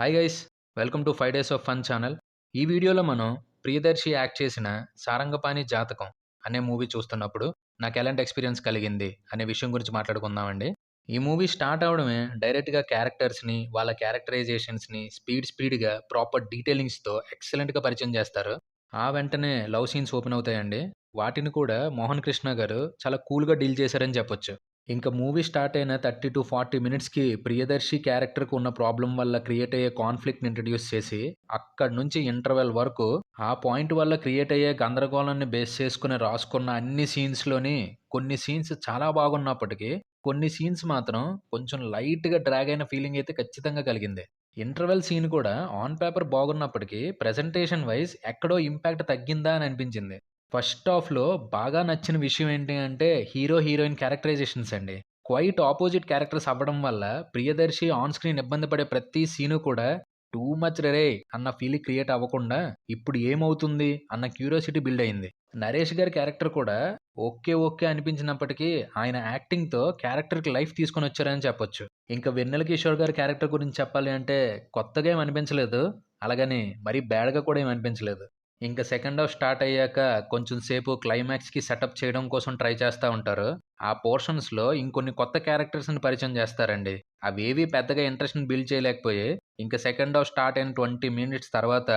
Hi guys, welcome to 5 days of fun channel. ఈ వీడియోలో మనం ప్రియదర్శి యాక్ట్ చేసిన 'సారంగపాణి జాతకం' అనే మూవీ చూస్తున్నప్పుడు నాకు ఎలాంటి ఎక్స్పీరియన్స్ కలిగింది అనే విషయం గురించి మాట్లాడుకుందామండి. ఈ మూవీ స్టార్ట్ అవ్వడమే డైరెక్ట్‌గా క్యారెక్టర్స్‌ని, వాళ్ళ క్యారెక్టరైజేషన్స్‌ని స్పీడ్‌గా ప్రాపర్ డీటెయిలింగ్స్‌తో ఎక్సలెంట్‌గా పరిచయం చేస్తారు. ఆ వెంటనే లవ్ సీన్స్ ఓపెన్ అవుతాయండి. వాటిని కూడా మోహన్ కృష్ణ గారు చాలా కూల్‌గా డీల్ చేశారని చెప్పొచ్చు. ఇంక మూవీ స్టార్ట్ అయిన 30-40 మినిట్స్‌కి ప్రియదర్శి క్యారెక్టర్‌కి ఉన్న ప్రాబ్లమ్ వల్ల క్రియేట్ అయ్యే కాన్‌ఫ్లిక్ట్‌ని ఇంట్రడ్యూస్ చేసి, అక్కడి నుంచి ఇంటర్వెల్ వరకు ఆ పాయింట్ వల్ల క్రియేట్ అయ్యే గందరగోళాన్ని బేస్ చేసుకొని రాసుకున్న అన్ని సీన్స్‌లోని కొన్ని సీన్స్ చాలా బాగున్నప్పటికీ, కొన్ని సీన్స్ మాత్రం కొంచెం లైట్‌గా డ్రాగ్ అయిన ఫీలింగ్ అయితే ఖచ్చితంగా కలిగింది. ఇంటర్వెల్ సీన్ కూడా ఆన్ పేపర్ బాగున్నప్పటికీ, ప్రెజెంటేషన్ వైస్ ఎక్కడో ఇంపాక్ట్ తగ్గిందా అని అనిపించింది. ఫస్ట్ హాఫ్‌లో బాగా నచ్చిన విషయం ఏంటి అంటే హీరో, హీరోయిన్ క్యారెక్టరైజేషన్స్ అండి. క్వైట్ అపోజిట్ క్యారెక్టర్స్ అవ్వడం వల్ల ప్రియదర్శి ఆన్ స్క్రీన్ ఇబ్బంది పడే ప్రతి సీను కూడా టూ మచ్ రేయ్ అన్న ఫీలింగ్ క్రియేట్ అవ్వకుండా ఇప్పుడు ఏమవుతుంది అన్న క్యూరియాసిటీ బిల్డ్ అయింది. నరేష్ గారి క్యారెక్టర్ కూడా ఓకే అనిపించినప్పటికీ ఆయన యాక్టింగ్‌తో క్యారెక్టర్‌కి లైఫ్ తీసుకొనొచ్చారని చెప్పొచ్చు. ఇంకా వెన్నెల కిషోర్ గారి క్యారెక్టర్ గురించి చెప్పాలి అంటే కొత్తగా ఏమి అనిపించలేదు. అలాగని మరీ బ్యాడ్‌గా కూడా ఏమి అనిపించలేదు. ఇంక సెకండ్ హాఫ్ స్టార్ట్ అయ్యాక కొంచెం సేపు క్లైమాక్స్‌కి సెటప్ చేయడం కోసం ట్రై చేస్తా ఉంటారు. ఆ పోర్షన్స్‌లో ఇంకొన్ని కొత్త క్యారెక్టర్స్‌ని పరిచయం చేస్తారండి. అవేవి పెద్దగా ఇంట్రెస్ట్‌ని బిల్డ్ చేయలేకపోయి, ఇంక సెకండ్ హాఫ్ స్టార్ట్ అయిన 20 మినిట్స్ తర్వాత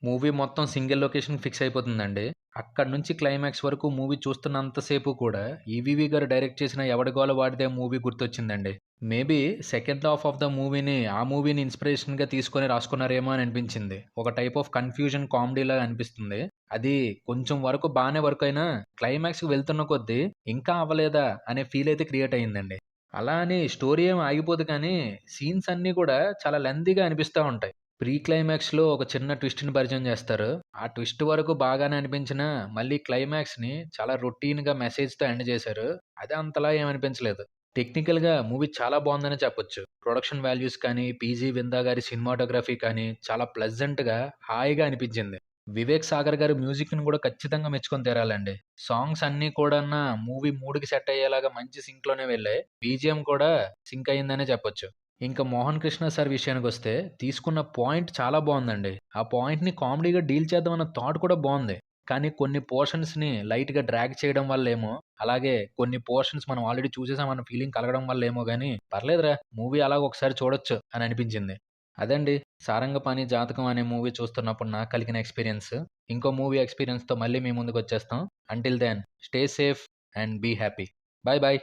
మూవీ మొత్తం సింగిల్ లొకేషన్‌కి ఫిక్స్ అయిపోతుందండి. అక్కడి నుంచి క్లైమాక్స్ వరకు మూవీ చూస్తున్నంత సేపు కూడా ఈవీవి గారు డైరెక్ట్ చేసిన 'ఎవడి గోల వాడిదే' మూవీ గుర్తొచ్చిందండి. Maybe second half of the మూవీని ఇన్‌స్పిరేషన్‌గా తీసుకొని రాసుకున్నారేమో అని అనిపించింది. ఒక టైప్ ఆఫ్ కన్‌ఫ్యూజన్ కామెడీలాగా అనిపిస్తుంది. అది కొంచెం వరకు బానే వర్క్ అయినా క్లైమాక్స్‌కి వెళ్తున్న కొద్దీ ఇంకా అవ్వలేదా అనే ఫీల్ అయితే క్రియేట్ అయిందండి. అలా అని స్టోరీ ఏమి ఆగిపోదు కానీ సీన్స్ అన్నీ కూడా చాలా లెంతీగా అనిపిస్తా ఉంటాయి. ప్రీ క్లైమాక్స్‌లో ఒక చిన్న ట్విస్ట్‌ని పరిచయం చేస్తారు. ఆ ట్విస్ట్ వరకు బాగానే అనిపించినా మళ్ళీ క్లైమాక్స్‌ని చాలా రొటీన్‌గా మెసేజ్‌తో ఎండ్ చేశారు. అది అంతలా ఏమనిపించలేదు. టెక్నికల్‌గా మూవీ చాలా బావుందనే చెప్పొచ్చు. ప్రొడక్షన్ వాల్యూస్ కానీ, పీజీ విందా గారి సినిమాటోగ్రఫీ కానీ చాలా ప్లెజెంట్‌గా, హాయిగా అనిపించింది. వివేక్ సాగర్ గారి మ్యూజిక్‌ని కూడా ఖచ్చితంగా మెచ్చుకొని తీరాలండి. సాంగ్స్ అన్నీ కూడాను మూవీ మూడ్‌కి సెట్ అయ్యేలాగా మంచి సింక్‌లోనే వెళ్ళాయి. బీజీఎం కూడా సింక్ అయిందనే చెప్పొచ్చు. ఇంకా మోహన్ కృష్ణ సార్ విషయానికొస్తే తీసుకున్న పాయింట్ చాలా బావుందండి. ఆ పాయింట్‌ని కామెడీగా డీల్ చేద్దామన్న థాట్ కూడా బావుంది. కానీ కొన్ని పోర్షన్స్‌ని లైట్‌గా డ్రాగ్ చేయడం వల్లేమో, అలాగే కొన్ని పోర్షన్స్ మనం ఆల్రెడీ చూసేసామన్న ఫీలింగ్ కలగడం వల్లేమో గానీ, పర్లేదురా మూవీ అలాగ ఒకసారి చూడొచ్చు అని అనిపించింది. అదండి 'సారంగపాణి జాతకం' అనే మూవీ చూస్తున్నప్పుడు నాకు కలిగిన ఎక్స్‌పీరియన్స్. ఇంకో మూవీ ఎక్స్‌పీరియన్స్‌తో మళ్ళీ మీ ముందుకొచ్చేస్తాం. Until then stay safe and be happy. Bye by.